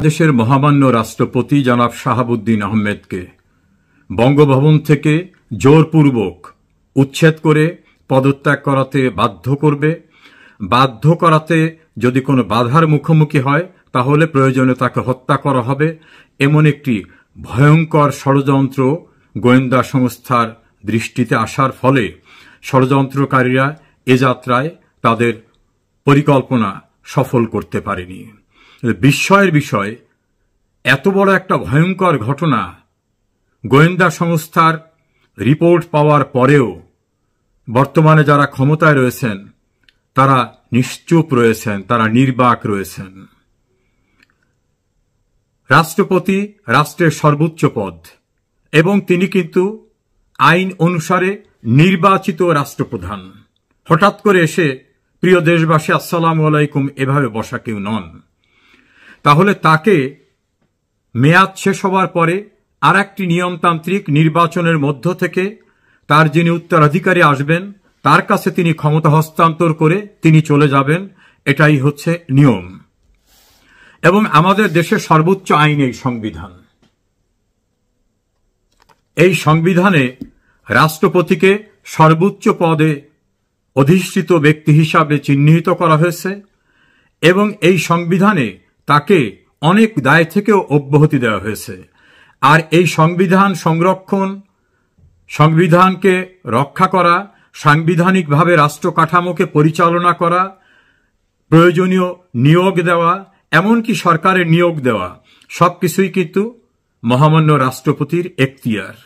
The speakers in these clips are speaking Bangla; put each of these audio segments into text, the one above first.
দেশের মহামান্য রাষ্ট্রপতি জনাব শাহাবুদ্দিন আহমেদকে বঙ্গভবন থেকে জোরপূর্বক উচ্ছেদ করে পদত্যাগ করাতে বাধ্য করবে। বাধ্য করাতে যদি কোনো বাধার মুখোমুখি হয় তাহলে প্রয়োজনে তাকে হত্যা করা হবে, এমন একটি ভয়ঙ্কর ষড়যন্ত্র গোয়েন্দা সংস্থার দৃষ্টিতে আসার ফলে ষড়যন্ত্রকারীরা এ যাত্রায় তাদের পরিকল্পনা সফল করতে পারেনি। বিস্ময়ের বিষয়, এত বড় একটা ভয়ঙ্কর ঘটনা গোয়েন্দা সংস্থার রিপোর্ট পাওয়ার পরেও বর্তমানে যারা ক্ষমতায় রয়েছেন তারা নিশ্চুপ রয়েছেন, তারা নির্বাক রয়েছেন। রাষ্ট্রপতি রাষ্ট্রের সর্বোচ্চ পদ এবং তিনি কিন্তু আইন অনুসারে নির্বাচিত রাষ্ট্রপ্রধান। হঠাৎ করে এসে প্রিয় দেশবাসী আসসালামু আলাইকুম এভাবে বসা কেউ নন। তাহলে তাকে মেয়াদ শেষ হওয়ার পরে আর একটি নিয়মতান্ত্রিক নির্বাচনের মধ্য থেকে তার যিনি উত্তরাধিকারী আসবেন তার কাছে তিনি ক্ষমতা হস্তান্তর করে তিনি চলে যাবেন, এটাই হচ্ছে নিয়ম। এবং আমাদের দেশের সর্বোচ্চ আইন এই সংবিধান। এই সংবিধানে রাষ্ট্রপতিকে সর্বোচ্চ পদে অধিষ্ঠিত ব্যক্তি হিসাবে চিহ্নিত করা হয়েছে এবং এই সংবিধানে তাকে অনেক দায় থেকেও অব্যাহতি দেওয়া হয়েছে। আর এই সংবিধান সংরক্ষণ, সংবিধানকে রক্ষা করা, সাংবিধানিকভাবে রাষ্ট্র কাঠামোকে পরিচালনা করা, প্রয়োজনীয় নিয়োগ দেওয়া, এমনকি সরকারের নিয়োগ দেওয়া, সবকিছুই কিন্তু মহামান্য রাষ্ট্রপতির এখতিয়ার।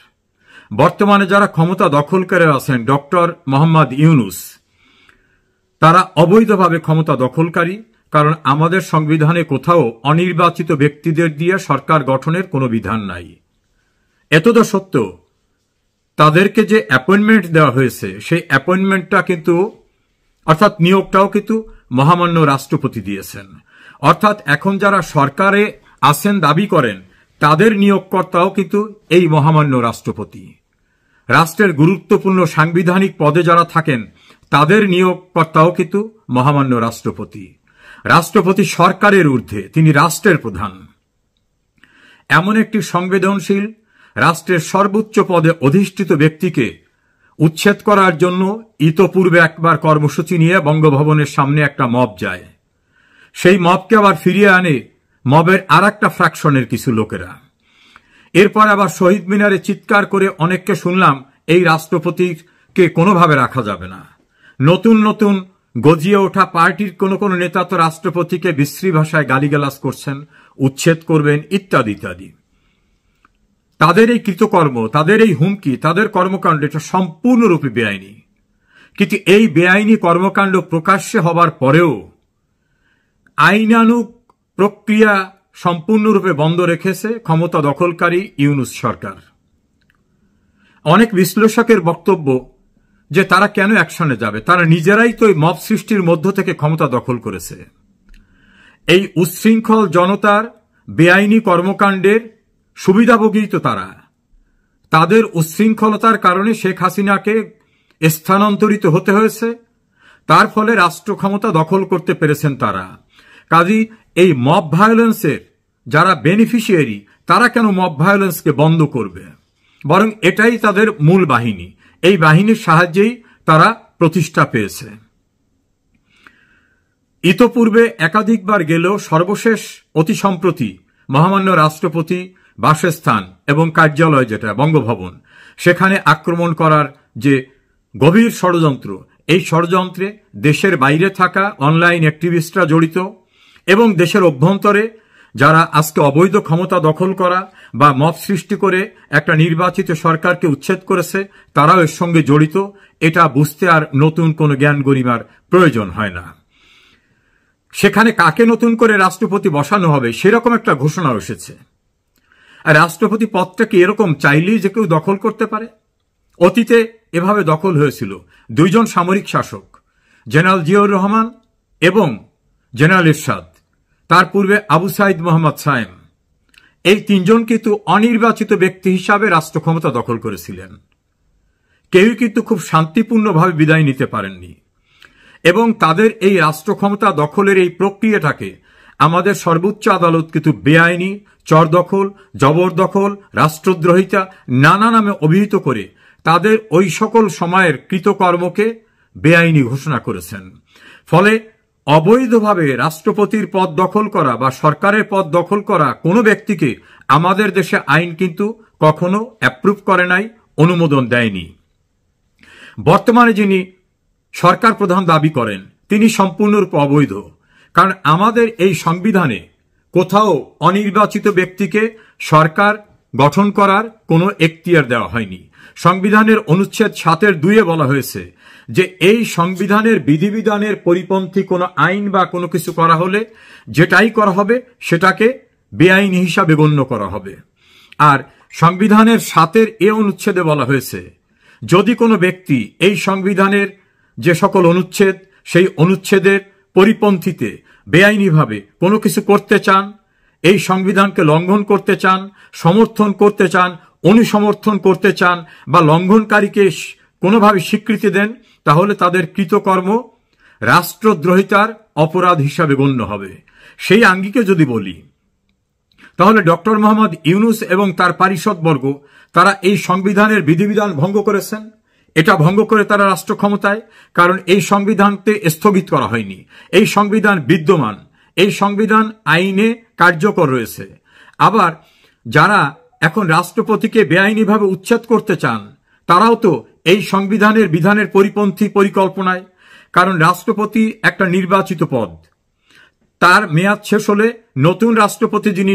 বর্তমানে যারা ক্ষমতা দখল করে আছেন ডক্টর মোহাম্মদ ইউনূস, তারা অবৈধভাবে ক্ষমতা দখলকারী, কারণ আমাদের সংবিধানে কোথাও অনির্বাচিত ব্যক্তিদের দিয়ে সরকার গঠনের কোনো বিধান নাই। এতদ সত্ত্বেও তাদেরকে যে অ্যাপয়েন্টমেন্ট দেওয়া হয়েছে সেই অ্যাপয়েন্টমেন্টটা কিন্তু অর্থাৎ নিয়োগটাও কিন্তু মহামান্য রাষ্ট্রপতি দিয়েছেন। অর্থাৎ এখন যারা সরকারে আছেন দাবি করেন তাদের নিয়োগকর্তাও কিন্তু এই মহামান্য রাষ্ট্রপতি। রাষ্ট্রের গুরুত্বপূর্ণ সাংবিধানিক পদে যারা থাকেন তাদের নিয়োগকর্তাও কিন্তু মহামান্য রাষ্ট্রপতি। রাষ্ট্রপতি সরকারের ঊর্ধ্বে, তিনি রাষ্ট্রের প্রধান। এমন একটি সংবেদনশীল রাষ্ট্রের সর্বোচ্চ পদে অধিষ্ঠিত ব্যক্তিকে উচ্ছেদ করার জন্য ইতপূর্বে একবার কর্মসূচি নিয়ে বঙ্গভবনের সামনে একটা মব যায়। সেই মবকে আবার ফিরিয়ে আনে মবের আর একটা ফ্র্যাকশনের কিছু লোকেরা। এরপর আবার শহীদ মিনারে চিৎকার করে অনেককে শুনলাম এই রাষ্ট্রপতিকে কোনোভাবে রাখা যাবে না। নতুন নতুন গজিয়ে ওঠা পার্টির কোন কোন নেতা তো রাষ্ট্রপতিকে বিশ্রী ভাষায় গালিগালাজ করছেন, উচ্ছেদ করবেন ইত্যাদি ইত্যাদি। তাদের এই কৃতকর্ম, তাদের এই হুমকি, তাদের কর্মকাণ্ড এটা সম্পূর্ণরূপে বেআইনি। কিন্তু এই বেআইনি কর্মকাণ্ড প্রকাশ্যে হবার পরেও আইনানুগ প্রক্রিয়া সম্পূর্ণরূপে বন্ধ রেখেছে ক্ষমতা দখলকারী ইউনূস সরকার। অনেক বিশ্লেষকের বক্তব্য যে তারা কেন অ্যাকশনে যাবে, তারা নিজেরাই তো মব সৃষ্টির মধ্য থেকে ক্ষমতা দখল করেছে। এই উচ্ছৃঙ্খল জনতার বেআইনি কর্মকাণ্ডের সুবিধাভোগী তো তারা। তাদের উচ্ছৃঙ্খলতার কারণে শেখ হাসিনাকে স্থানান্তরিত হতে হয়েছে, তার ফলে রাষ্ট্র ক্ষমতা দখল করতে পেরেছেন তারা। কাজেই এই মব ভায়োলেন্সের যারা বেনিফিশিয়ারি তারা কেন মব ভায়োলেন্সকে বন্ধ করবে, বরং এটাই তাদের মূল বাহিনী। এই বাহিনীর সাহায্যেই তারা প্রতিষ্ঠা পেয়েছে। ইতপূর্বে একাধিকবার গেলেও সর্বশেষ অতি সম্প্রতি মহামান্য রাষ্ট্রপতি বাসস্থান এবং কার্যালয় যেটা বঙ্গভবন, সেখানে আক্রমণ করার যে গভীর ষড়যন্ত্র, এই ষড়যন্ত্রে দেশের বাইরে থাকা অনলাইন অ্যাক্টিভিস্টরা জড়িত এবং দেশের অভ্যন্তরে যারা আজকে অবৈধ ক্ষমতা দখল করা বা মব সৃষ্টি করে একটা নির্বাচিত সরকারকে উচ্ছেদ করেছে তারাও এর সঙ্গে জড়িত। এটা বুঝতে আর নতুন কোনো জ্ঞান গরিমার প্রয়োজন হয় না। সেখানে কাকে নতুন করে রাষ্ট্রপতি বসানো হবে সেরকম একটা ঘোষণা এসেছে। আর রাষ্ট্রপতি পদটাকে এরকম চাইলেই যে কেউ দখল করতে পারে? অতীতে এভাবে দখল হয়েছিল দুইজন সামরিক শাসক, জেনারেল জিয়াউর রহমান এবং জেনারেল এরশাদ, তার পূর্বে আবু সাইদ মোহাম্মদ সায়েম। এই তিনজন কিন্তু অনির্বাচিত ব্যক্তি হিসাবে রাষ্ট্র ক্ষমতা দখল করেছিলেন। কেউই কিন্তু খুব শান্তিপূর্ণভাবে বিদায় নিতে পারেননি এবং তাদের এই রাষ্ট্র ক্ষমতা দখলের এই প্রক্রিয়াটাকে আমাদের সর্বোচ্চ আদালত কিন্তু বেআইনি, চরদখল, জবরদখল, রাষ্ট্রদ্রোহিতা নানা নামে অভিহিত করে তাদের ওই সকল সময়ের কৃতকর্মকে বেআইনি ঘোষণা করেছেন। ফলে অবৈধভাবে রাষ্ট্রপতির পদ দখল করা বা সরকারের পদ দখল করা কোনো ব্যক্তিকে আমাদের দেশে আইন কিন্তু কখনো অ্যাপ্রুভ করে নাই, অনুমোদন দেয়নি। বর্তমানে যিনি সরকার প্রধান দাবি করেন তিনি সম্পূর্ণরূপে অবৈধ, কারণ আমাদের এই সংবিধানে কোথাও অনির্বাচিত ব্যক্তিকে সরকার গঠন করার কোনো এখতিয়ার দেওয়া হয়নি। সংবিধানের অনুচ্ছেদ 7(2) বলা হয়েছে যে এই সংবিধানের বিধিবিধানের পরিপন্থী কোনো আইন বা কোনো কিছু করা হলে যেটাই করা হবে সেটাকে বেআইনি হিসাবে গণ্য করা হবে। আর সংবিধানের 7(a) অনুচ্ছেদে বলা হয়েছে যদি কোনো ব্যক্তি এই সংবিধানের যে সকল অনুচ্ছেদ সেই অনুচ্ছেদের পরিপন্থীতে বেআইনিভাবে কোনো কিছু করতে চান, এই সংবিধানকে লঙ্ঘন করতে চান, সমর্থন করতে চান, অনুসমর্থন করতে চান বা লঙ্ঘনকারীকে কোনোভাবে স্বীকৃতি দেন, তাহলে তাদের কৃতকর্ম রাষ্ট্রদ্রোহিতার অপরাধ হিসাবে গণ্য হবে। সেই আঙ্গিকে যদি বলি তাহলে ডক্টর মোহাম্মদ ইউনূস এবং তার পারিষদবর্গ তারা এই সংবিধানের বিধিবিধান ভঙ্গ করেছেন। এটা ভঙ্গ করে তারা রাষ্ট্র ক্ষমতায়, কারণ এই সংবিধানকে স্থগিত করা হয়নি। এই সংবিধান বিদ্যমান, এই সংবিধান আইনে কার্যকর রয়েছে। আবার যারা এখন রাষ্ট্রপতিকে বেআইনিভাবে উচ্ছেদ করতে চান তারাও তো এই সংবিধানের বিধানের পরিপন্থী পরিকল্পনায়, কারণ রাষ্ট্রপতি একটা নির্বাচিত পদ, তার মেয়াদ শেষ হলে নতুন রাষ্ট্রপতি যিনি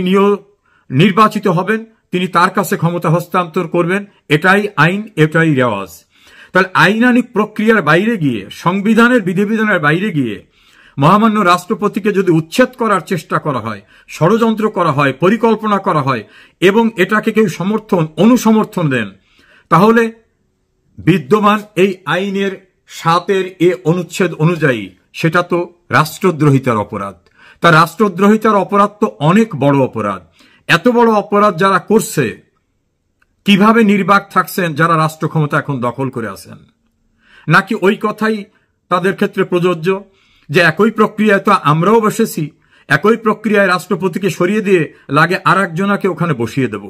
নির্বাচিত হবেন তিনি তার কাছে ক্ষমতা হস্তান্তর করবেন। এটাই আইন, এটাই রেওয়াজ। তাহলে আইনানুগ প্রক্রিয়ার বাইরে গিয়ে, সংবিধানের বিধিবিধানের বাইরে গিয়ে মহামান্য রাষ্ট্রপতিকে যদি উচ্ছেদ করার চেষ্টা করা হয়, ষড়যন্ত্র করা হয়, পরিকল্পনা করা হয় এবং এটাকে কেউ অনুসমর্থন দেন, তাহলে বিদ্যমান এই আইনের 7(a) অনুচ্ছেদ অনুযায়ী সেটা তো রাষ্ট্রদ্রোহিতার অপরাধ। তা রাষ্ট্রদ্রোহিতার অপরাধ তো অনেক বড় অপরাধ। এত বড় অপরাধ যারা করছে কিভাবে নির্বাক থাকছেন যারা রাষ্ট্র ক্ষমতা এখন দখল করে আছেন? নাকি ওই কথাই তাদের ক্ষেত্রে প্রযোজ্য যে একই প্রক্রিয়ায় তো আমরাও বসেছি, একই প্রক্রিয়ায় রাষ্ট্রপতিকে সরিয়ে দিয়ে লাগে আর একজনাকে ওখানে বসিয়ে দেব?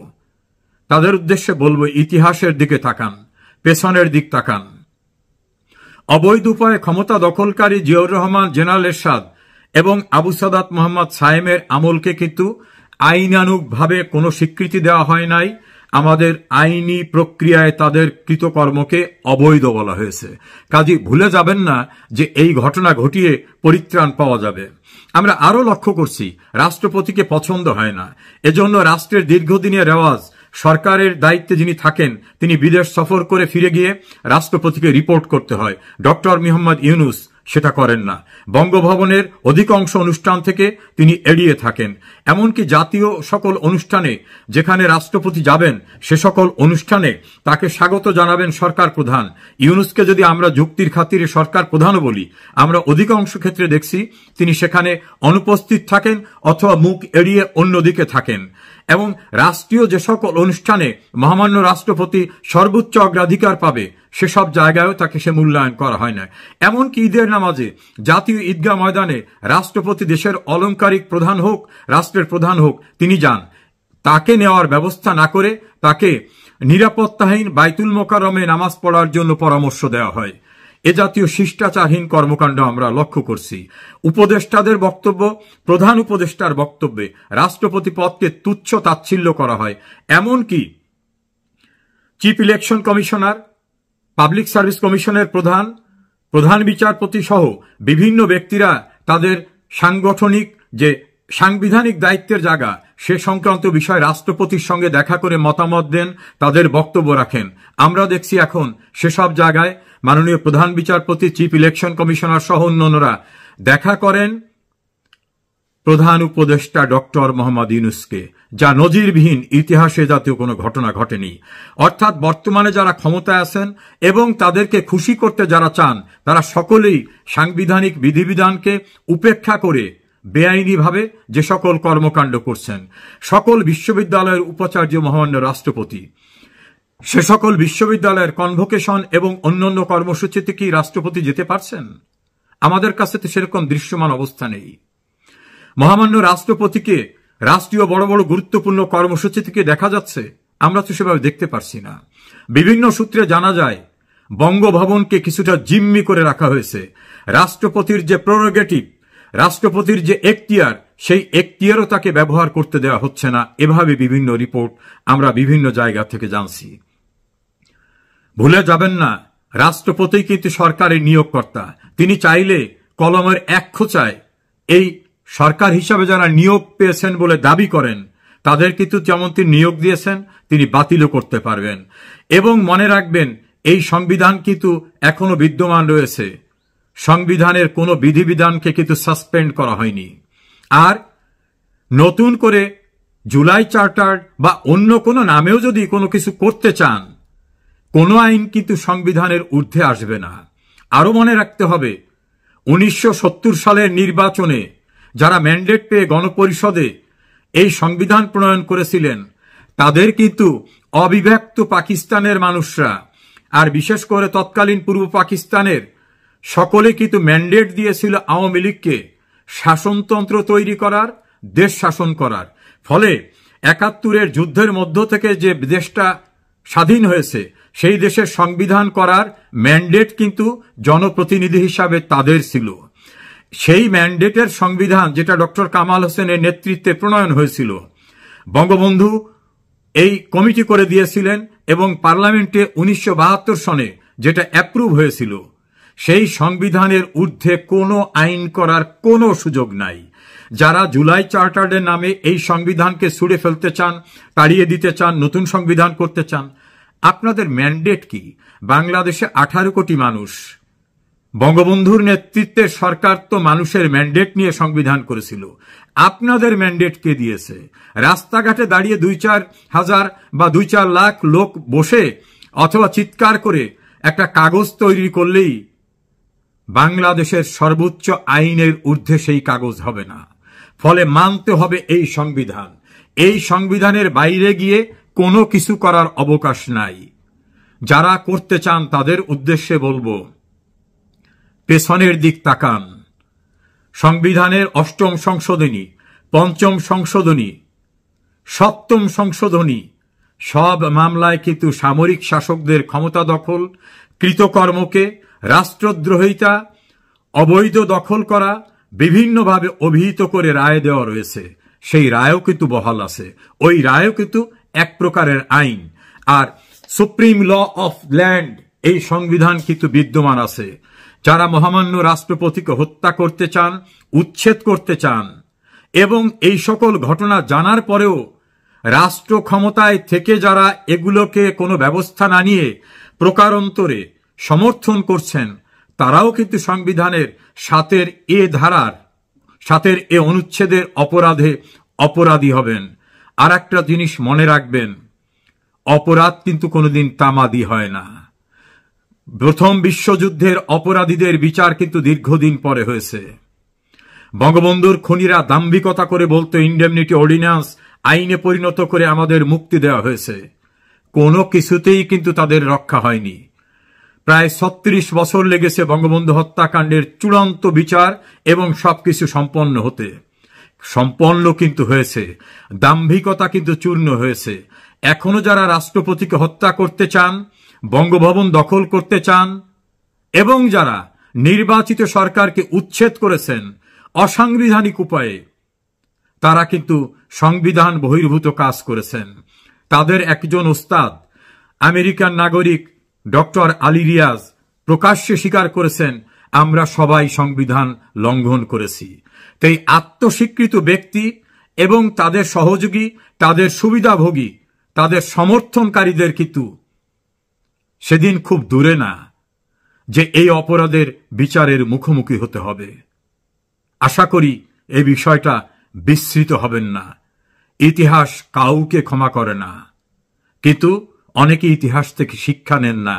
তাদের উদ্দেশ্যে বলবো, ইতিহাসের দিকে তাকান, পেছনের দিক তাকান। অবৈধ উপায়ে ক্ষমতা দখলকারী জিয়াউর রহমান, জেনারেল এরশাদ এবং আবু সাদাত মোহাম্মদ সায়েমের আমলকে কিন্তু আইনানুগভাবে কোনো স্বীকৃতি দেওয়া হয় নাই। আমাদের আইনি প্রক্রিয়ায় তাদের কৃতকর্মকে অবৈধ বলা হয়েছে। কাজেই ভুলে যাবেন না যে এই ঘটনা ঘটিয়ে পরিত্রাণ পাওয়া যাবে। আমরা আরো লক্ষ্য করছি রাষ্ট্রপতিকে পছন্দ হয় না, এজন্য রাষ্ট্রের দীর্ঘদিনের রেওয়াজ সরকারের দায়িত্বে যিনি থাকেন তিনি বিদেশ সফর করে ফিরে গিয়ে রাষ্ট্রপতিকে রিপোর্ট করতে হয়। ডক্টর মোহাম্মদ ইউনূস সেটা করেন না। বঙ্গভবনের অধিকাংশ অনুষ্ঠান থেকে তিনি এড়িয়ে থাকেন। এমনকি জাতীয় সকল অনুষ্ঠানে যেখানে রাষ্ট্রপতি যাবেন সে সকল অনুষ্ঠানে তাকে স্বাগত জানাবেন সরকার প্রধান। ইউনূসকে যদি আমরা যুক্তির খাতিরে সরকার প্রধানও বলি, আমরা অধিকাংশ ক্ষেত্রে দেখছি তিনি সেখানে অনুপস্থিত থাকেন অথবা মুখ এড়িয়ে অন্যদিকে থাকেন। এবং রাষ্ট্রীয় যে সকল অনুষ্ঠানে মহামান্য রাষ্ট্রপতি সর্বোচ্চ অগ্রাধিকার পাবে সেসব জায়গায়ও তাকে সে মূল্যায়ন করা হয় না। এমনকি ঈদের নামাজে জাতীয় ঈদগাহ ময়দানে রাষ্ট্রপতি দেশের অলংকারিক প্রধান হোক, রাষ্ট্রের প্রধান হোক, তিনি যান, তাকে নেওয়ার ব্যবস্থা না করে তাকে নিরাপত্তাহীন বাইতুল মোকাররমে নামাজ পড়ার জন্য পরামর্শ দেওয়া হয়। এ জাতীয় শিষ্টাচারহীন কর্মকাণ্ড আমরা লক্ষ্য করছি। উপদেষ্টাদের বক্তব্য, প্রধান উপদেষ্টার বক্তব্যে রাষ্ট্রপতি পদকে তুচ্ছ তাচ্ছিল্য করা হয়। এমনকি chief election commissioner, public service কমিশনের প্রধান বিচারপতি সহ বিভিন্ন ব্যক্তিরা তাদের সাংগঠনিক যে সাংবিধানিক দায়িত্বের জায়গা সে সংক্রান্ত বিষয় রাষ্ট্রপতির সঙ্গে দেখা করে মতামত দেন, তাদের বক্তব্য রাখেন। আমরা দেখছি এখন সেসব জায়গায় মাননীয় প্রধান বিচারপতি, চিফ ইলেকশন কমিশনার সহ অন্যান্যরা দেখা করেন প্রধান উপদেষ্টা ডক্টর মোহাম্মদ ইউনূসকে, যা নজিরবিহীন, ইতিহাসে জাতীয় কোনো ঘটনা ঘটেনি। অর্থাৎ বর্তমানে যারা ক্ষমতায় আছেন এবং তাদেরকে খুশি করতে যারা চান তারা সকলেই সাংবিধানিক বিধিবিধানকে উপেক্ষা করে বেআইনিভাবে যে সকল কর্মকাণ্ড করছেন। সকল বিশ্ববিদ্যালয়ের উপাচার্য মহামান্য রাষ্ট্রপতি, সে সকল বিশ্ববিদ্যালয়ের কনভোকেশন এবং অন্যান্য কর্মসূচিতে কি রাষ্ট্রপতি যেতে পারছেন? আমাদের কাছে তো সেরকম দৃশ্যমান অবস্থা নেই। মহামান্য রাষ্ট্রপতিকে রাষ্ট্রীয় বড় বড় গুরুত্বপূর্ণ কর্মসূচি থেকে দেখা যাচ্ছে? আমরা তো সেভাবে দেখতে পারছি না। বিভিন্ন সূত্রে জানা যায় বঙ্গভবনকে কিছুটা জিম্মি করে রাখা হয়েছে। রাষ্ট্রপতির যে প্রেরোগেটিভ, রাষ্ট্রপতির যে এখতিয়ার, সেই এখতিয়ারও তাকে ব্যবহার করতে দেওয়া হচ্ছে না। এভাবে বিভিন্ন রিপোর্ট আমরা বিভিন্ন জায়গা থেকে জানছি। ভুলে যাবেন না, রাষ্ট্রপতি কিন্তু সরকারের নিয়োগকর্তা। তিনি চাইলে কলমের এক খোঁচায় এই সরকার হিসাবে যারা নিয়োগ পেয়েছেন বলে দাবি করেন তাদের কিন্তু যেমন তিনি নিয়োগ দিয়েছেন তিনি বাতিলও করতে পারবেন। এবং মনে রাখবেন, এই সংবিধান কিন্তু এখনো বিদ্যমান রয়েছে। সংবিধানের কোনো বিধিবিধানকে কিন্তু সাসপেন্ড করা হয়নি। আর নতুন করে জুলাই চার্টার বা অন্য কোনো নামেও যদি কোনো কিছু করতে চান, কোনো আইন কিন্তু সংবিধানের ঊর্ধ্বে আসবে না। আরো মনে রাখতে হবে, 1970 সালের নির্বাচনে যারা ম্যান্ডেট পেয়ে গণপরিষদে এই সংবিধান প্রণয়ন করেছিলেন তাদের কিন্তু অবিভক্ত পাকিস্তানের মানুষরা, আর বিশেষ করে তৎকালীন পূর্ব পাকিস্তানের সকলে কিন্তু ম্যান্ডেট দিয়েছিল আওয়ামী লীগকে শাসনতন্ত্র তৈরি করার, দেশ শাসন করার। ফলে 71-এর যুদ্ধের মধ্য থেকে যে দেশটা স্বাধীন হয়েছে সেই দেশের সংবিধান করার ম্যান্ডেট কিন্তু জনপ্রতিনিধি হিসাবে তাদের ছিল। সেই ম্যান্ডেটের সংবিধান যেটা ডক্টর কামাল হোসেনের নেতৃত্বে প্রণয়ন হয়েছিল, বঙ্গবন্ধু এই কমিটি করে দিয়েছিলেন এবং পার্লামেন্টে 1972 সনে যেটা অ্যাপ্রুভ হয়েছিল, সেই সংবিধানের ঊর্ধ্বে কোনো আইন করার কোনো সুযোগ নাই। যারা জুলাই চার্টারের নামে এই সংবিধানকে ছুঁড়ে ফেলতে চান, তাড়িয়ে দিতে চান, নতুন সংবিধান করতে চান, আপনাদের ম্যান্ডেট কি? বাংলাদেশে 18 কোটি মানুষ, বঙ্গবন্ধুর নেতৃত্বের সরকার তো মানুষের ম্যান্ডেট নিয়ে সংবিধান করেছিল। আপনাদের ম্যান্ডেট কে দিয়েছে? রাস্তাঘাটে দাঁড়িয়ে 2-4 হাজার বা 2-4 লাখ লোক বসে অথবা চিৎকার করে একটা কাগজ তৈরি করলেই বাংলাদেশের সর্বোচ্চ আইনের ঊর্ধ্বে সেই কাগজ হবে না। ফলে মানতে হবে এই সংবিধান। এই সংবিধানের বাইরে গিয়ে কোনো কিছু করার অবকাশ নাই। যারা করতে চান তাদের উদ্দেশ্যে বলবো, পেছনের দিক তাকান। সংবিধানের 8ম সংশোধনী, 5ম সংশোধনী, 7ম সংশোধনী সব মামলায় কিন্তু সামরিক শাসকদের ক্ষমতা দখল, কৃতকর্মকে রাষ্ট্রদ্রোহিতা, অবৈধ দখল করা বিভিন্নভাবে অভিহিত করে রায় দেওয়া রয়েছে। সেই রায়ও কিন্তু বহাল আছে। ওই রায়ও কিন্তু এক প্রকারের আইন। আর সুপ্রিম ল অফ ল্যান্ড, এই সংবিধান কিন্তু বিদ্যমান আছে। যারা মহামান্য রাষ্ট্রপতিকে হত্যা করতে চান, উচ্ছেদ করতে চান এবং এই সকল ঘটনা জানার পরেও রাষ্ট্র ক্ষমতায় থেকে যারা এগুলোকে কোনো ব্যবস্থা না নিয়ে প্রকারান্তরে সমর্থন করছেন, তারাও কিন্তু সংবিধানের 7-এর এ ধারার 7-এর এ অনুচ্ছেদের অপরাধে অপরাধী হবেন। আর একটা জিনিস মনে রাখবেন, অপরাধ কিন্তু কোনোদিন তামাদি হয় না। প্রথম বিশ্বযুদ্ধের অপরাধীদের বিচার কিন্তু দীর্ঘদিন পরে হয়েছে। বঙ্গবন্ধুর খুনিরা দাম্ভিকতা করে বলতো ইন্ডেমনিটি অর্ডিন্যান্স আইনে পরিণত করে আমাদের মুক্তি দেওয়া হয়েছে। কোনো কিছুতেই কিন্তু তাদের রক্ষা হয়নি। প্রায় 36 বছর লেগেছে বঙ্গবন্ধু হত্যাকাণ্ডের চূড়ান্ত বিচার এবং সবকিছু সম্পন্ন হতে। সম্পন্ন কিন্তু হয়েছে, দাম্ভিকতা কিন্তু চূর্ণ হয়েছে। এখনো যারা রাষ্ট্রপতিকে হত্যা করতে চান, বঙ্গভবন দখল করতে চান এবং যারা নির্বাচিত সরকারকে উচ্ছেদ করেছেন অসাংবিধানিক উপায়ে, তারা কিন্তু সংবিধান বহির্ভূত কাজ করেছেন। তাদের একজন ওস্তাদ আমেরিকান নাগরিক ডক্টর আলী রিয়াজ প্রকাশ্যে স্বীকার করেছেন, আমরা সবাই সংবিধান লঙ্ঘন করেছি। তাই আত্মস্বীকৃত ব্যক্তি এবং তাদের সহযোগী, তাদের সুবিধাভোগী, তাদের সমর্থনকারীদের কিন্তু সেদিন খুব দূরে না যে এই অপরাধের বিচারের মুখোমুখি হতে হবে। আশা করি এই বিষয়টা বিস্মৃত হবেন না। ইতিহাস কাউকে ক্ষমা করে না, কিন্তু অনেকে ইতিহাস থেকে শিক্ষা নেন না।